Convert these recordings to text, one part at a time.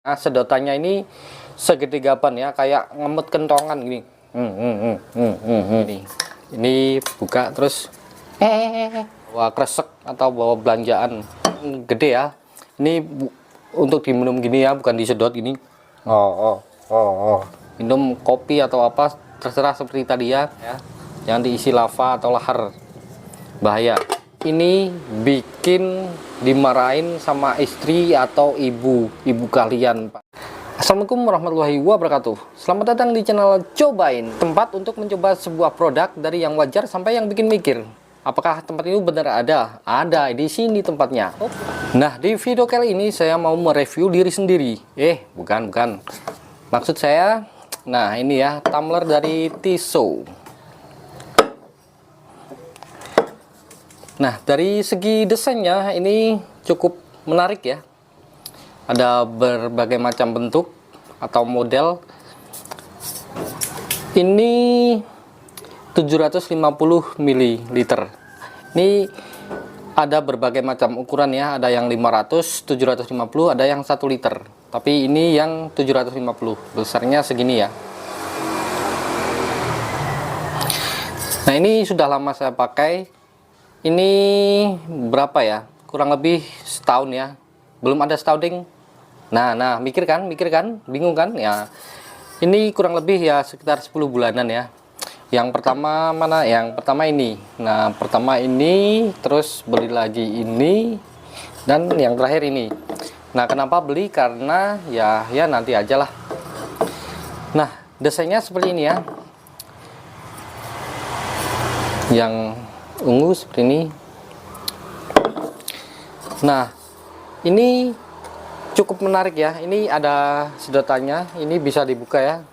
Nah, sedotannya ini segede gaban ya, kayak ngemut kentongan gini. Ini buka terus bawa kresek atau bawa belanjaan gede ya. Ini untuk diminum gini ya, bukan disedot gini. Minum kopi atau apa terserah seperti tadi ya. Jangan diisi lava atau lahar, bahaya. Ini bikin dimarahin sama istri atau ibu kalian, Pak. Assalamualaikum warahmatullahi wabarakatuh. Selamat datang di channel Cobain, tempat untuk mencoba sebuah produk dari yang wajar sampai yang bikin mikir. Apakah tempat ini benar ada? Ada di sini tempatnya. Nah, di video kali ini saya mau mereview diri sendiri. Bukan. Maksud saya, nah ini ya, tumbler dari Tissot. Nah, dari segi desainnya ini cukup menarik ya. Ada berbagai macam bentuk atau model. Ini 750 ml. Ini ada berbagai macam ukuran ya. Ada yang 500, 750, ada yang 1 liter. Tapi ini yang 750. Besarnya segini ya. Nah, ini sudah lama saya pakai. Ini berapa ya? Kurang lebih setahun ya. Belum ada setahun ding. Nah, mikir kan? Bingung kan? Ya. Ini kurang lebih ya sekitar 10 bulanan ya. Yang pertama mana? Yang pertama ini. Nah, pertama ini, terus beli lagi ini, dan yang terakhir ini. Nah, kenapa beli? Karena ya nanti aja lah. Nah, desainnya seperti ini ya. Yang ungu seperti ini. Nah, ini cukup menarik ya. Ini ada sedotannya. Ini bisa dibuka ya.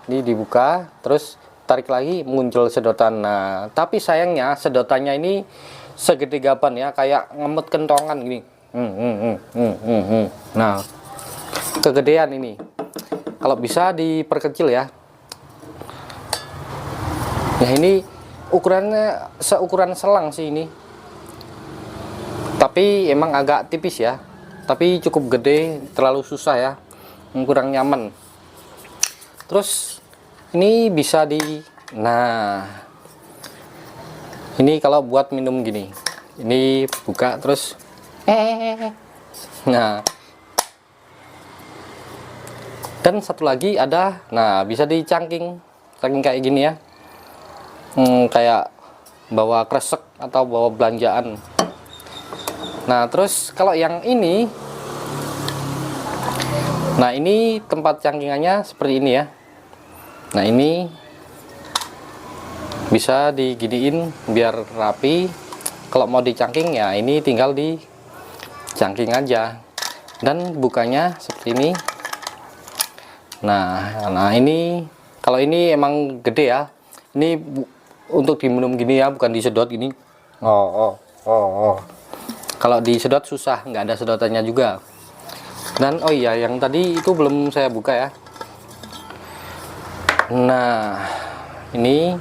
Ini dibuka, terus tarik lagi, muncul sedotan. Nah, tapi sayangnya sedotannya ini segede gaban ya, kayak ngemut kentongan gini. Nah, kegedean ini. Kalau bisa diperkecil ya. Ya, ini ukurannya seukuran selang sih ini, tapi emang agak tipis ya, tapi cukup gede, terlalu susah ya, kurang nyaman. Terus ini bisa nah ini kalau buat minum gini, ini buka terus nah, dan satu lagi ada, nah bisa dicangking kayak gini ya. Kayak bawa kresek atau bawa belanjaan. Nah, terus kalau yang ini, nah ini tempat cangkingannya seperti ini ya. Nah, ini bisa diginiin biar rapi. Kalau mau dicangking ya ini tinggal dicangking aja. Dan bukanya seperti ini. Nah ini kalau ini emang gede ya. Ini untuk diminum gini ya, bukan disedot gini. Kalau disedot susah, nggak ada sedotannya juga. Dan oh iya, yang tadi itu belum saya buka ya. Nah, ini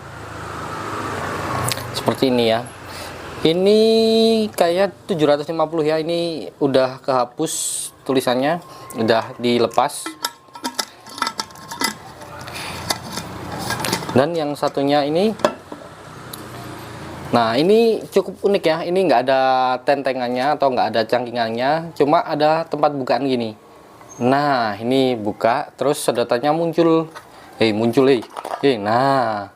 seperti ini ya. Ini kayak 750 ya. Ini udah kehapus tulisannya, udah dilepas. Dan yang satunya ini, nah ini cukup unik ya. Ini nggak ada tentengannya atau nggak ada cangkingannya, cuma ada tempat bukaan gini. Nah, ini buka terus sedotannya muncul. Nah,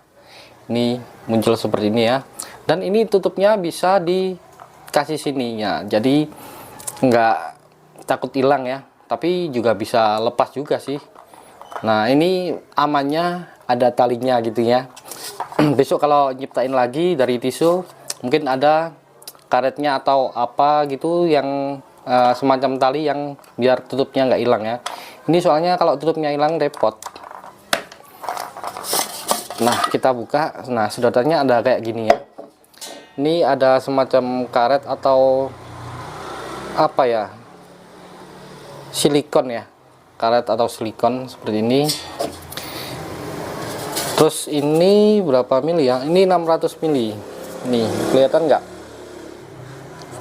ini muncul seperti ini ya. Dan ini tutupnya bisa dikasih sininya, jadi nggak takut hilang ya, tapi juga bisa lepas juga sih. Nah, ini amannya ada talinya gitu ya. Besok kalau nyiptain lagi dari Tissot, mungkin ada karetnya atau apa gitu yang semacam tali yang biar tutupnya nggak hilang ya. Ini soalnya kalau tutupnya hilang repot. Nah, kita buka. Nah, sedotannya ada kayak gini ya. Ini ada semacam karet atau apa ya, silikon ya, karet atau silikon seperti ini. Terus ini berapa mili ya? Ini 600 mili. Nih, kelihatan nggak?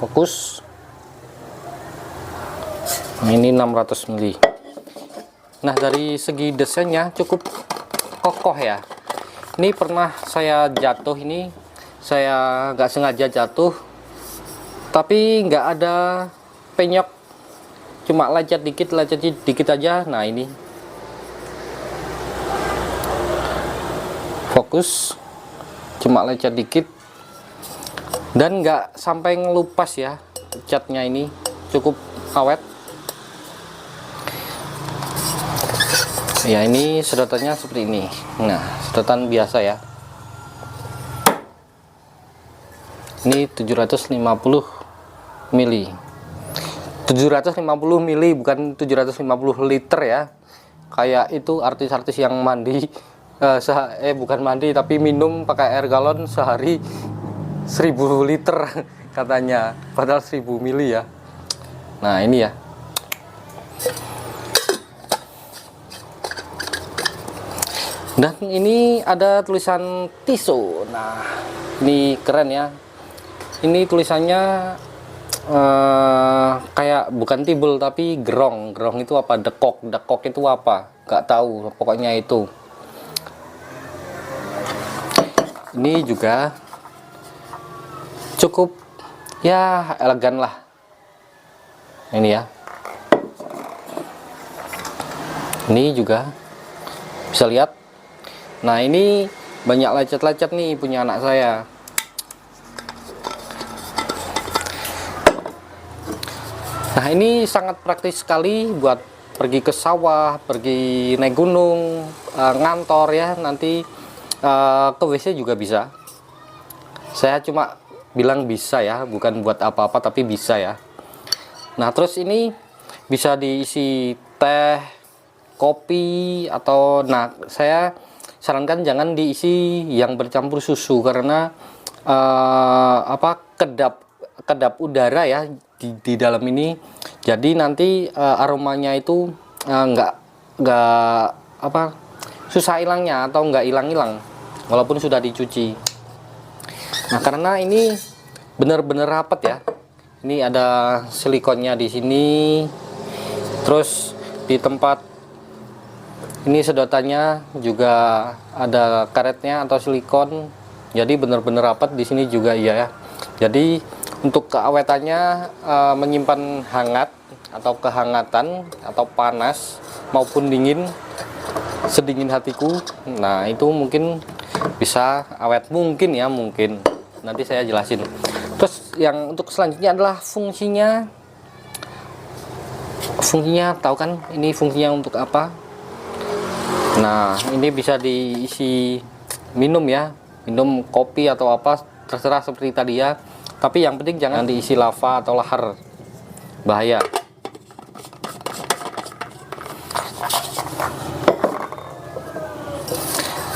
Fokus. Nah, ini 600 mili. Nah, dari segi desainnya cukup kokoh ya. Ini pernah saya jatuh, ini saya nggak sengaja jatuh, tapi nggak ada penyok, cuma lecet dikit aja. Nah, ini fokus, cuma lecet dikit dan nggak sampai ngelupas ya. Catnya ini cukup awet ya. Ini sedotannya seperti ini. Nah, sedotan biasa ya. Ini 750 mili. 750 mili bukan 750 liter ya. Kayak itu artis-artis yang mandi bukan mandi tapi minum pakai air galon sehari 1000 liter katanya, padahal 1000 mili ya. Nah, ini ya. Dan ini ada tulisan Tissot. Nah, ini keren ya. Ini tulisannya kayak bukan tibel tapi gerong. Gerong itu apa? Dekok. Dekok itu apa? Gak tahu. Pokoknya itu. Ini juga cukup ya elegan lah. Ini ya. Ini juga bisa lihat. Nah, ini banyak lecet-lecet nih punya anak saya. Nah, ini sangat praktis sekali buat pergi ke sawah, pergi naik gunung, ngantor ya, nanti ke WC juga bisa. Saya cuma bilang bisa ya, bukan buat apa-apa tapi bisa ya. Nah, terus ini bisa diisi teh, kopi, atau saya sarankan jangan diisi yang bercampur susu karena kedap udara ya di dalam ini. Jadi nanti aromanya itu nggak susah hilangnya atau nggak hilang-hilang walaupun sudah dicuci. Nah, karena ini benar-benar rapat ya. Ini ada silikonnya di sini. Terus di tempat ini sedotannya juga ada karetnya atau silikon. Jadi benar-benar rapat di sini juga iya ya. Jadi untuk keawetannya menyimpan hangat atau kehangatan atau panas maupun dingin sedingin hatiku. Nah, itu mungkin bisa awet mungkin ya, mungkin nanti saya jelasin. Terus yang untuk selanjutnya adalah fungsinya tahu kan ini fungsinya untuk apa? Nah, ini bisa diisi minum ya, minum kopi atau apa terserah seperti tadi ya. Tapi yang penting jangan diisi lava atau lahar, bahaya.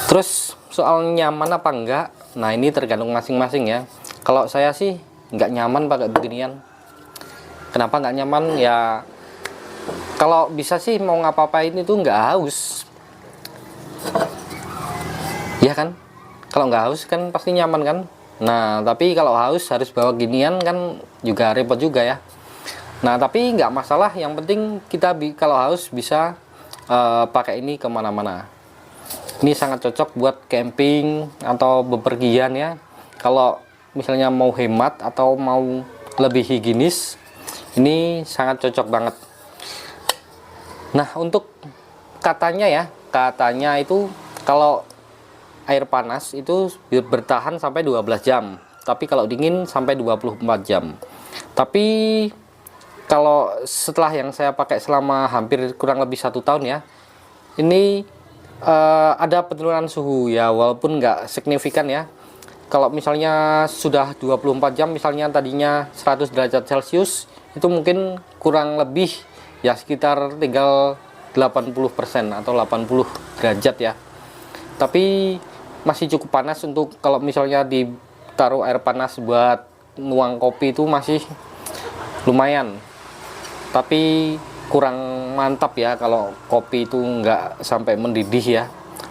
Terus soal nyaman apa enggak, nah ini tergantung masing-masing ya. Kalau saya sih nggak nyaman pakai beginian. Kenapa nggak nyaman ya? Kalau bisa sih mau ngapa-ngapain itu nggak haus, ya kan? Kalau nggak haus kan pasti nyaman kan? Nah, tapi kalau haus harus bawa ginian kan juga repot juga ya. Nah, tapi nggak masalah, yang penting kita kalau haus bisa pakai ini kemana-mana. Ini sangat cocok buat camping atau bepergian ya. Kalau misalnya mau hemat atau mau lebih higienis, ini sangat cocok banget. Nah, untuk katanya itu kalau air panas itu bertahan sampai 12 jam, tapi kalau dingin sampai 24 jam. Tapi kalau setelah yang saya pakai selama hampir kurang lebih 1 tahun ya, ini ada penurunan suhu ya, walaupun nggak signifikan ya. Kalau misalnya sudah 24 jam, misalnya tadinya 100 derajat Celcius, itu mungkin kurang lebih ya sekitar tinggal 80% atau 80 derajat ya. Tapi masih cukup panas untuk kalau misalnya ditaruh air panas buat nuang kopi itu masih lumayan. Tapi kurang mantap ya kalau kopi itu nggak sampai mendidih ya.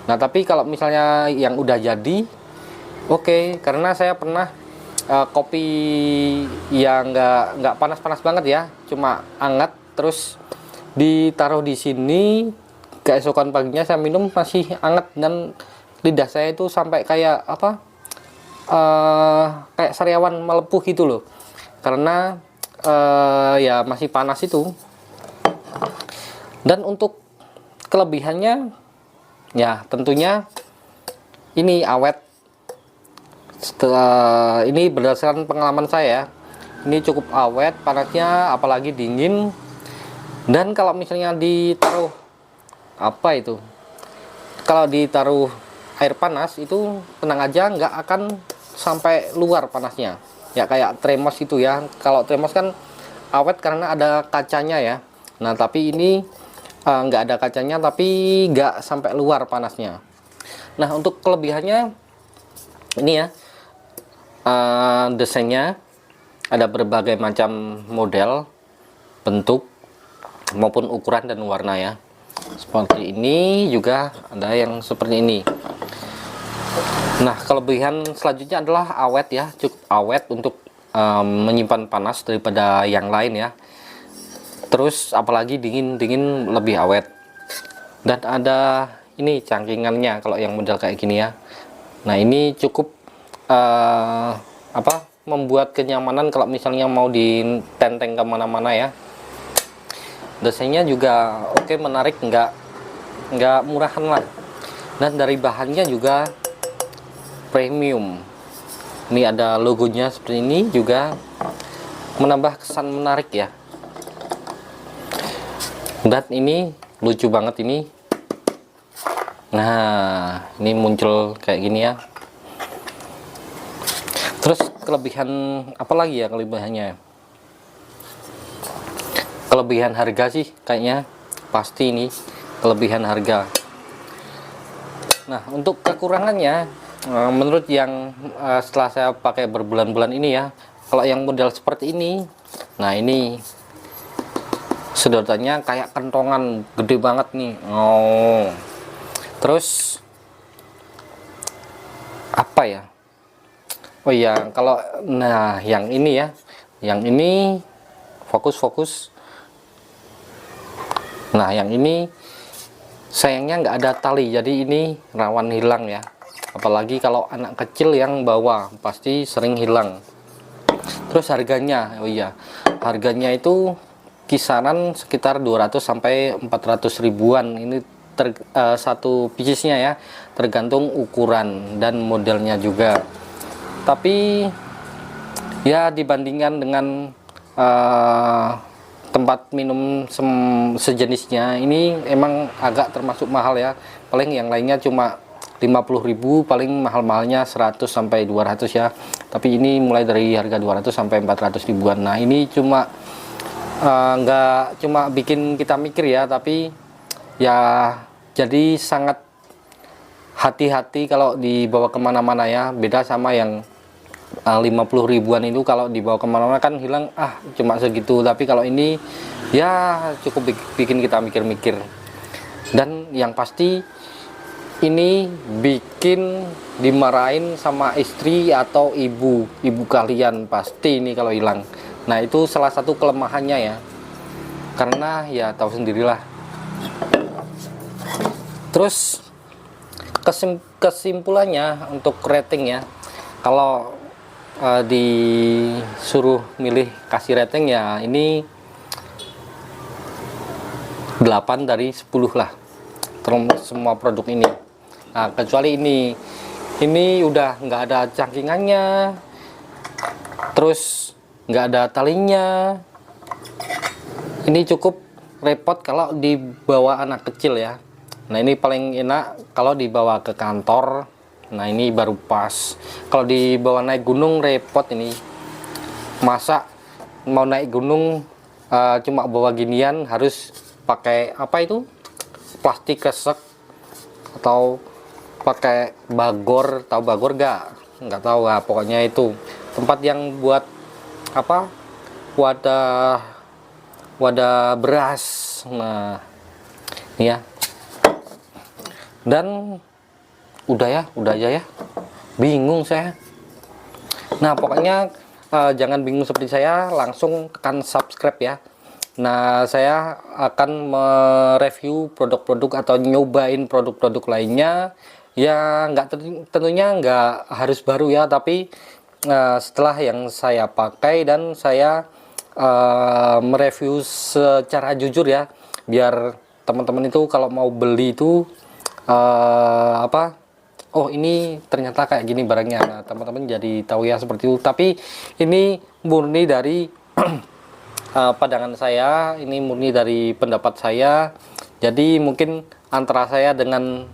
Nah, tapi kalau misalnya yang udah jadi, oke, karena saya pernah kopi yang nggak panas-panas banget ya, cuma hangat, terus ditaruh di sini keesokan paginya saya minum masih hangat, dan lidah saya itu sampai kayak apa, kayak sariawan melepuh gitu loh, karena ya masih panas itu. Dan untuk kelebihannya ya tentunya ini awet. Ini berdasarkan pengalaman saya, ini cukup awet panasnya, apalagi dingin. Dan kalau misalnya ditaruh apa itu, kalau ditaruh air panas itu tenang aja, nggak akan sampai luar panasnya ya, kayak termos itu ya. Kalau termos kan awet karena ada kacanya ya. Nah tapi ini nggak ada kacanya, tapi nggak sampai luar panasnya. Nah untuk kelebihannya ini ya, desainnya ada berbagai macam model, bentuk maupun ukuran dan warna ya. Seperti ini juga ada yang seperti ini. Nah kelebihan selanjutnya adalah awet ya, cukup awet untuk menyimpan panas daripada yang lain ya. Terus apalagi dingin lebih awet. Dan ada ini cangkingannya kalau yang model kayak gini ya. Nah ini cukup apa, membuat kenyamanan kalau misalnya mau ditenteng kemana-mana ya. Desainnya juga oke, menarik, nggak murahan lah. Dan dari bahannya juga premium. Ini ada logonya seperti ini, juga menambah kesan menarik ya. Dan ini lucu banget ini. Nah ini muncul kayak gini ya. Terus kelebihan apa lagi ya kelebihannya? Kelebihan harga sih kayaknya pasti ini kelebihan harga. Nah untuk kekurangannya, menurut yang setelah saya pakai berbulan-bulan ini ya, kalau yang model seperti ini, nah ini sedotannya kayak kentongan gede banget nih. Oh terus apa ya, oh iya, kalau nah yang ini ya, yang ini fokus. Nah yang ini sayangnya nggak ada tali, jadi ini rawan hilang ya, apalagi kalau anak kecil yang bawa pasti sering hilang. Terus harganya, oh iya, harganya itu kisaran sekitar 200 sampai 400 ribuan ini satu piecesnya ya, tergantung ukuran dan modelnya juga. Tapi ya dibandingkan dengan tempat minum sejenisnya, ini emang agak termasuk mahal ya. Paling yang lainnya cuma 50.000, paling mahal-mahalnya 100 sampai 200 ya. Tapi ini mulai dari harga 200 sampai 400 ribuan. Nah ini cuma nggak cuma bikin kita mikir ya, tapi ya jadi sangat hati-hati kalau dibawa kemana-mana ya. Beda sama yang 50 ribuan itu, kalau dibawa kemana-mana kan hilang cuma segitu. Tapi kalau ini ya cukup bikin kita mikir-mikir. Dan yang pasti ini bikin dimarahin sama istri atau ibu kalian pasti ini kalau hilang. Nah itu salah satu kelemahannya ya, karena ya tahu sendirilah. Terus kesimpulannya untuk rating ya, kalau disuruh milih kasih rating ya, ini 8 dari 10 lah terus semua produk ini. Nah kecuali ini udah nggak ada cangkingannya, terus nggak ada talinya. Ini cukup repot kalau dibawa anak kecil ya. Nah ini paling enak kalau dibawa ke kantor. Nah ini baru pas. Kalau dibawa naik gunung repot ini. Masa mau naik gunung cuma bawa ginian, harus pakai apa itu, plastik kresek, atau pakai bagor. Tahu bagor nggak tahu lah, pokoknya itu tempat yang buat apa, wadah beras. Nah ini ya. Dan udah aja ya, bingung saya. Nah pokoknya jangan bingung seperti saya, langsung tekan subscribe ya. Nah, saya akan mereview produk-produk atau nyobain produk-produk lainnya. Ya, tentunya nggak harus baru ya, tapi setelah yang saya pakai dan saya mereview secara jujur ya, biar teman-teman itu kalau mau beli itu oh ini ternyata kayak gini barangnya. Nah, teman-teman jadi tahu ya seperti itu. Tapi ini murni dari pandangan saya, ini murni dari pendapat saya. Jadi mungkin antara saya dengan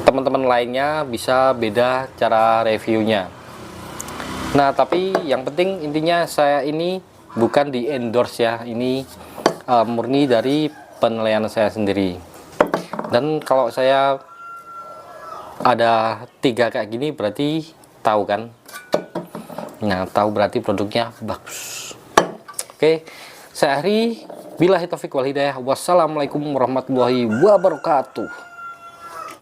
teman-teman lainnya bisa beda cara reviewnya. Nah, tapi yang penting intinya saya ini bukan di endorse ya, ini murni dari penilaian saya sendiri. Dan kalau saya ada 3 kayak gini berarti tahu kan. Nah, tahu berarti produknya bagus. Oke, saya Ari, billahi taufik wal hidayah. Wassalamualaikum warahmatullahi wabarakatuh.